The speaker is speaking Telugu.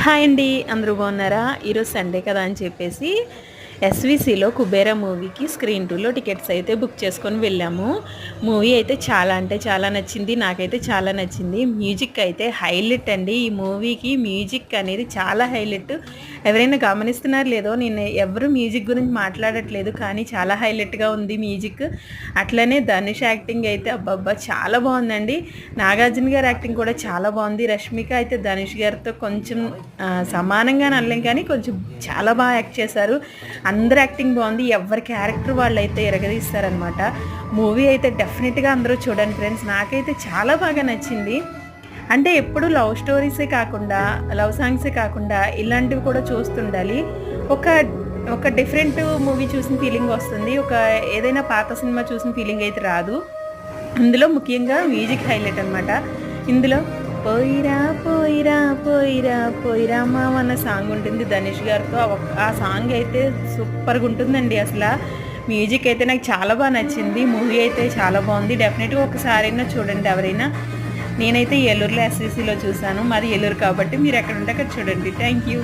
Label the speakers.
Speaker 1: హాయ్ అండి, అందరూ బాగున్నారా? ఈరోజు సండే కదా అని చెప్పేసి ఎస్విసిలో కుబేరా మూవీకి స్క్రీన్ టూలో టికెట్స్ అయితే బుక్ చేసుకొని వెళ్ళాము. మూవీ అయితే చాలా అంటే చాలా నచ్చింది. నాకైతే చాలా నచ్చింది. మ్యూజిక్ అయితే హైలైట్ అండి. ఈ మూవీకి మ్యూజిక్ అనేది చాలా హైలైట్. ఎవరైనా గమనిస్తున్నారో లేదో, నేను ఎవరు మ్యూజిక్ గురించి మాట్లాడట్లేదు, కానీ చాలా హైలైట్గా ఉంది మ్యూజిక్. అట్లనే ధనుష్ యాక్టింగ్ అయితే అబ్బబ్బా చాలా బాగుందండి. నాగార్జున గారి యాక్టింగ్ కూడా చాలా బాగుంది. రష్మిక అయితే ధనుష్ గారితో కొంచెం సమానంగా అనలేం, కానీ కొంచెం చాలా బాగా యాక్ట్ చేశారు. అందరు యాక్టింగ్ బాగుంది. ఎవరి క్యారెక్టర్ వాళ్ళు అయితే ఎరగదీస్తారనమాట. మూవీ అయితే డెఫినెట్గా అందరూ చూడండి ఫ్రెండ్స్. నాకైతే చాలా బాగా నచ్చింది. అంటే ఎప్పుడు లవ్ స్టోరీసే కాకుండా, లవ్ సాంగ్సే కాకుండా ఇలాంటివి కూడా చూస్తుండాలి. ఒక ఒక డిఫరెంట్ మూవీ చూసిన ఫీలింగ్ వస్తుంది. ఏదైనా పాత సినిమా చూసిన ఫీలింగ్ అయితే రాదు. ఇందులో ముఖ్యంగా మ్యూజిక్ హైలైట్ అనమాట. ఇందులో పోయిరా పోయిరా పోయిరా పోయిరా మామ అన్న సాంగ్ ఉంటుంది ధనుష్ గారితో. ఆ సాంగ్ అయితే సూపర్గా ఉంటుందండి. అసలు మ్యూజిక్ అయితే నాకు చాలా బాగా నచ్చింది. మూవీ అయితే చాలా బాగుంది. డెఫినెట్గా ఒకసారైనా చూడండి ఎవరైనా. నేనైతే ఏలూరులో ఎస్విసిలో చూశాను. మాది ఏలూరు కాబట్టి మీరు ఎక్కడ ఉంటే అక్కడ చూడండి. Thank you.